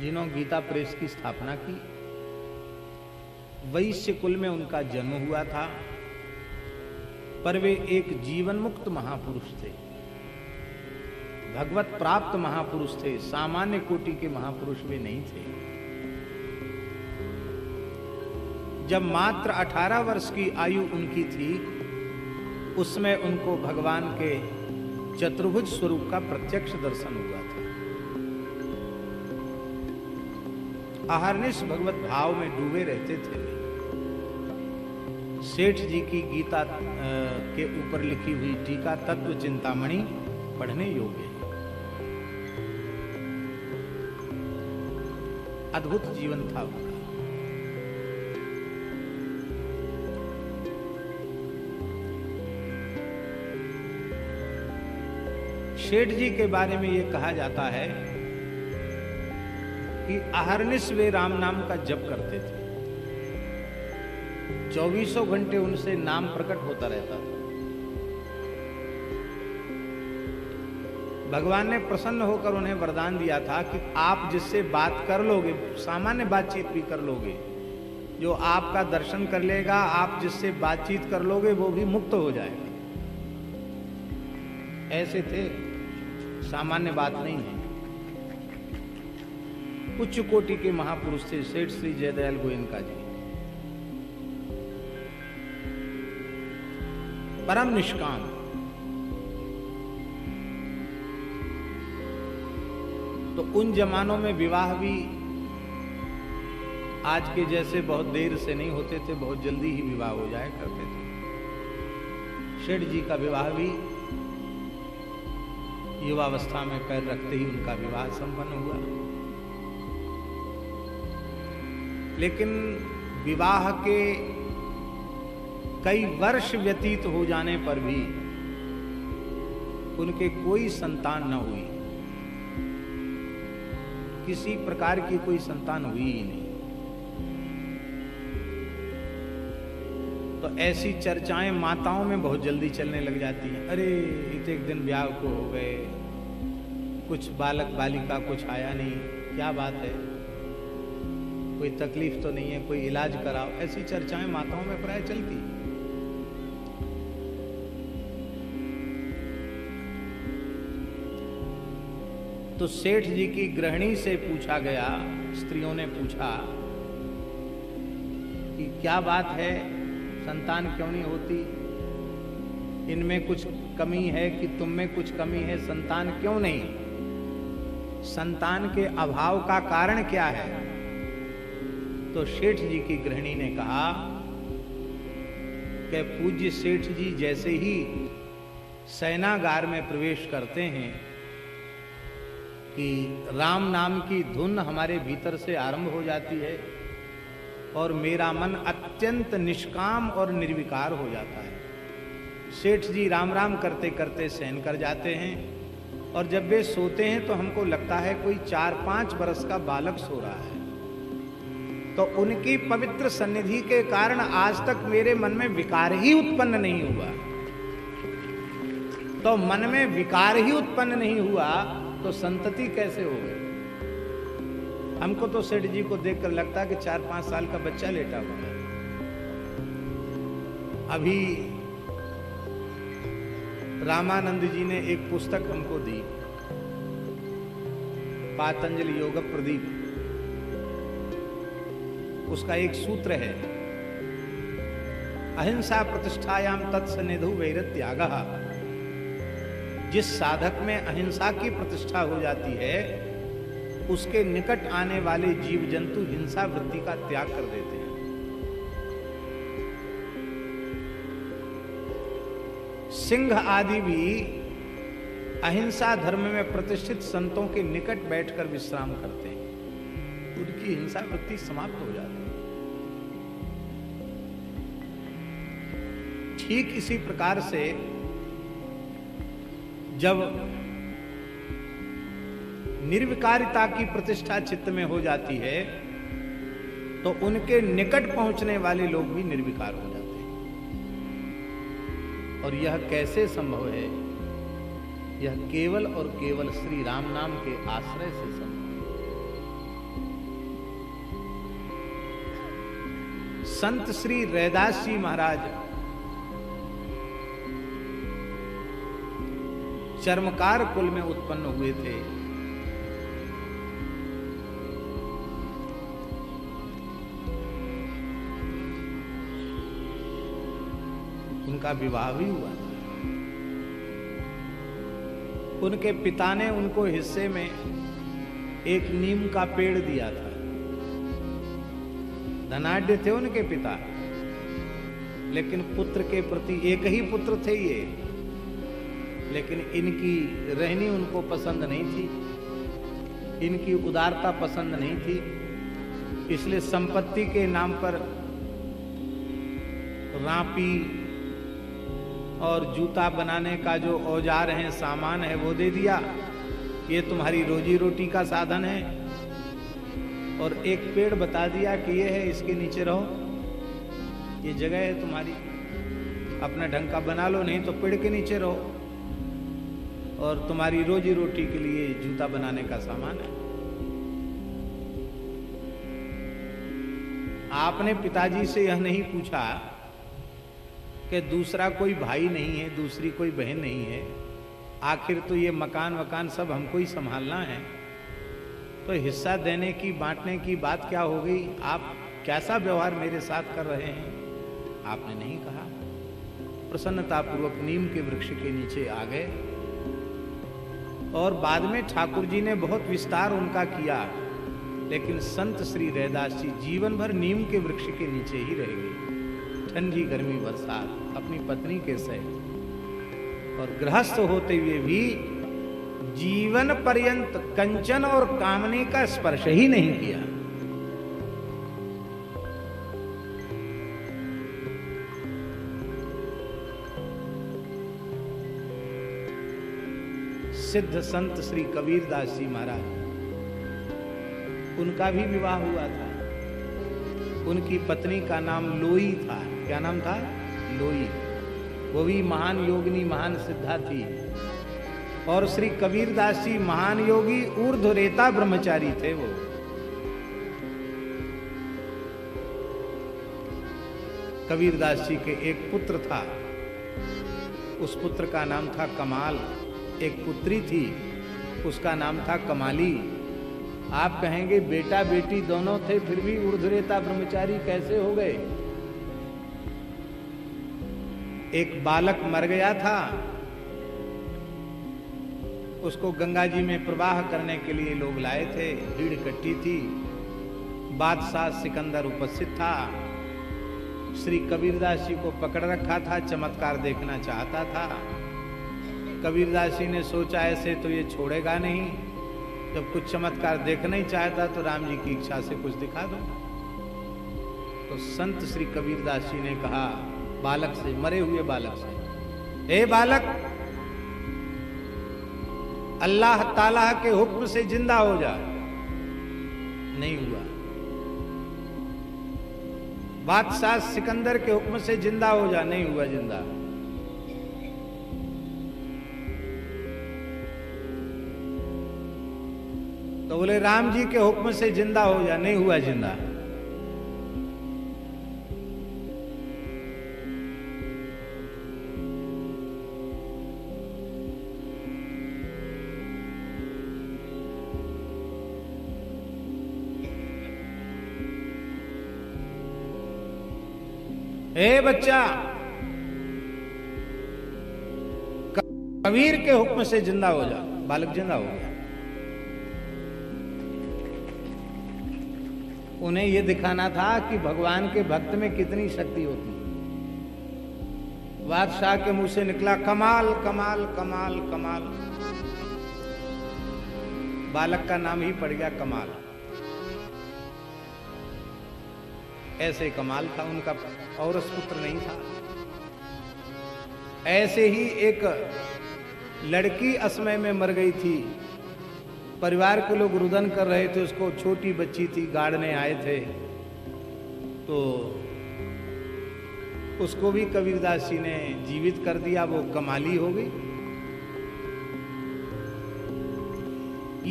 जिन्होंने गीता प्रेस की स्थापना की। वैश्य कुल में उनका जन्म हुआ था, पर वे एक जीवन मुक्त महापुरुष थे, भगवत प्राप्त महापुरुष थे, सामान्य कोटि के महापुरुष वे नहीं थे। जब मात्र 18 वर्ष की आयु उनकी थी, उसमें उनको भगवान के चतुर्भुज स्वरूप का प्रत्यक्ष दर्शन हुआ था। अहर्निश भगवत भाव में डूबे रहते थे वे। सेठ जी की गीता के ऊपर लिखी हुई टीका तत्व चिंतामणि पढ़ने योग्य है। अद्भुत जीवन था उनका। सेठ जी के बारे में यह कहा जाता है कि अहर्निश वे राम नाम का जप करते थे। 24 घंटे उनसे नाम प्रकट होता रहता था। भगवान ने प्रसन्न होकर उन्हें वरदान दिया था कि आप जिससे बात कर लोगे, सामान्य बातचीत भी कर लोगे, जो आपका दर्शन कर लेगा, आप जिससे बातचीत कर लोगे वो भी मुक्त हो जाएगा। ऐसे थे, सामान्य बात नहीं है। उच्च कोटि के महापुरुष थे सेठ श्री जयदयाल गोयनका जी। परम निष्काम। तो उन जमानों में विवाह भी आज के जैसे बहुत देर से नहीं होते थे, बहुत जल्दी ही विवाह हो जाया करते थे। सेठ जी का विवाह भी युवावस्था में पैर रखते ही उनका विवाह संपन्न हुआ। लेकिन विवाह के कई वर्ष व्यतीत हो जाने पर भी उनके कोई संतान न हुई, किसी प्रकार की कोई संतान हुई ही नहीं। तो ऐसी चर्चाएं माताओं में बहुत जल्दी चलने लग जाती हैं। अरे एक दिन ब्याह को हो गए, कुछ बालक बालिका कुछ आया नहीं, क्या बात है, कोई तकलीफ तो नहीं है, कोई इलाज कराओ। ऐसी चर्चाएं माताओं में प्राय चलती। तो सेठ जी की गृहिणी से पूछा गया, स्त्रियों ने पूछा कि क्या बात है, संतान क्यों नहीं होती, इनमें कुछ कमी है कि तुम में कुछ कमी है, संतान क्यों नहीं, संतान के अभाव का कारण क्या है। तो सेठ जी की गृहिणी ने कहा कि पूज्य सेठ जी जैसे ही शयनागार में प्रवेश करते हैं कि राम नाम की धुन हमारे भीतर से आरंभ हो जाती है और मेरा मन अत्यंत निष्काम और निर्विकार हो जाता है। सेठ जी राम राम करते करते शयन कर जाते हैं और जब वे सोते हैं तो हमको लगता है कोई 4-5 बरस का बालक सो रहा है। तो उनकी पवित्र सन्निधि के कारण आज तक मेरे मन में विकार ही उत्पन्न नहीं हुआ। तो मन में विकार ही उत्पन्न नहीं हुआ तो संतति कैसे हो गई। हमको तो सेठ जी को देखकर लगता कि 4-5 साल का बच्चा लेटा हुआ है। अभी रामानंद जी ने एक पुस्तक हमको दी, पातंजलि योग प्रदीप। उसका एक सूत्र है, अहिंसा प्रतिष्ठायाम तत्सनिधु वैरत्यागः। जिस साधक में अहिंसा की प्रतिष्ठा हो जाती है उसके निकट आने वाले जीव जंतु हिंसा वृत्ति का त्याग कर देते हैं। सिंह आदि भी अहिंसा धर्म में प्रतिष्ठित संतों के निकट बैठकर विश्राम करते हैं, उनकी हिंसा वृत्ति समाप्त हो जाती है। ठीक इसी प्रकार से जब निर्विकारिता की प्रतिष्ठा चित्त में हो जाती है तो उनके निकट पहुंचने वाले लोग भी निर्विकार हो जाते हैं। और यह कैसे संभव है? यह केवल और केवल श्री राम नाम के आश्रय से संभव है। संत श्री रैदास जी महाराज चर्मकार कुल में उत्पन्न हुए थे। उनका विवाह भी हुआ था। उनके पिता ने उनको हिस्से में एक नीम का पेड़ दिया था। धनाढ्य थे उनके पिता, लेकिन पुत्र के प्रति, एक ही पुत्र थे ये, लेकिन इनकी रहनी उनको पसंद नहीं थी, इनकी उदारता पसंद नहीं थी। इसलिए संपत्ति के नाम पर रापी और जूता बनाने का जो औजार है, सामान है, वो दे दिया, ये तुम्हारी रोजी रोटी का साधन है। और एक पेड़ बता दिया कि ये है, इसके नीचे रहो, ये जगह है तुम्हारी, अपना ढंग का बना लो, नहीं तो पेड़ के नीचे रहो, और तुम्हारी रोजी रोटी के लिए जूता बनाने का सामान है। आपने पिताजी से यह नहीं पूछा कि दूसरा कोई भाई नहीं है, दूसरी कोई बहन नहीं है, आखिर तो ये मकान वकान सब हमको ही संभालना है, तो हिस्सा देने की, बांटने की बात क्या हो गई? आप कैसा व्यवहार मेरे साथ कर रहे हैं? आपने नहीं कहा। प्रसन्नतापूर्वक नीम के वृक्ष के नीचे आ गए, और बाद में ठाकुर जी ने बहुत विस्तार उनका किया, लेकिन संत श्री रैदास जी जीवन भर नीम के वृक्ष के नीचे ही रह गए, ठंडी गर्मी बरसात अपनी पत्नी के सहित, और गृहस्थ होते हुए भी जीवन पर्यंत कंचन और कामनी का स्पर्श ही नहीं किया। सिद्ध संत श्री कबीरदास जी महाराज, उनका भी विवाह हुआ था। उनकी पत्नी का नाम लोई था। क्या नाम था? लोई। वो भी महान योगिनी, महान सिद्धा थी। और श्री कबीरदास जी महान योगी, ऊर्ध्वरेता ब्रह्मचारी थे। वो कबीरदास जी के एक पुत्र था, उस पुत्र का नाम था कमाल। एक पुत्री थी, उसका नाम था कमाली। आप कहेंगे बेटा बेटी दोनों थे, फिर भी ऊर्ध्वरेता ब्रह्मचारी कैसे हो गए? एक बालक मर गया था, उसको गंगा जी में प्रवाह करने के लिए लोग लाए थे, भीड़ इकट्ठी थी, बादशाह सिकंदर उपस्थित था। श्री कबीरदास जी को पकड़ रखा था, चमत्कार देखना चाहता था। कबीरदास जी ने सोचा ऐसे तो ये छोड़ेगा नहीं, जब कुछ चमत्कार देखना ही चाहता तो राम जी की इच्छा से कुछ दिखा दो। तो संत श्री कबीरदास जी ने कहा बालक से, मरे हुए बालक से, हे बालक, अल्लाह ताला के हुक्म से जिंदा हो जा। नहीं हुआ। बादशाह सिकंदर के हुक्म से जिंदा हो जा। नहीं हुआ जिंदा। तो बोले राम जी के हुक्म से जिंदा हो जा। नहीं हुआ जिंदा। ए बच्चा, कबीर के हुक्म से जिंदा हो जा। बालक जिंदा हो गया। उन्हें यह दिखाना था कि भगवान के भक्त में कितनी शक्ति होती है। बादशाह के मुंह से निकला कमाल कमाल कमाल कमाल। बालक का नाम ही पड़ गया कमाल। ऐसे कमाल था उनका, औरस पुत्र नहीं था। ऐसे ही एक लड़की असमय में मर गई थी। परिवार के लोग रुदन कर रहे थे, उसको छोटी बच्ची थी, गाड़ने आए थे, तो उसको भी कबीरदास जी ने जीवित कर दिया। वो कमाली हो गई।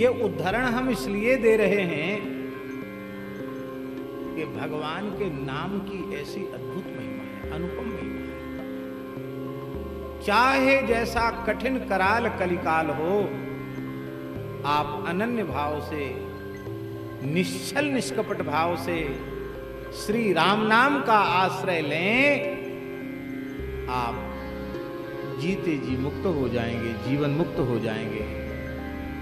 ये उदाहरण हम इसलिए दे रहे हैं कि भगवान के नाम की ऐसी अद्भुत महिमा है, अनुपम महिमा है। चाहे जैसा कठिन कराल कलिकाल हो, आप अनन्य भाव से, निश्चल निष्कपट भाव से श्री राम नाम का आश्रय लें, आप जीते जी मुक्त हो जाएंगे, जीवन मुक्त हो जाएंगे,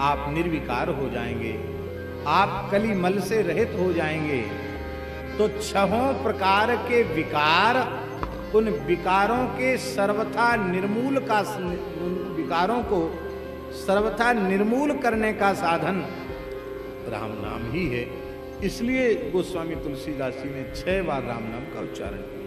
आप निर्विकार हो जाएंगे, आप कलिमल से रहित हो जाएंगे। तो छहों प्रकार के विकार, उन विकारों के सर्वथा निर्मूल का, विकारों को सर्वथा निर्मूल करने का साधन राम नाम ही है। इसलिए गोस्वामी तुलसीदास जी ने 6 बार राम नाम का उच्चारण किया।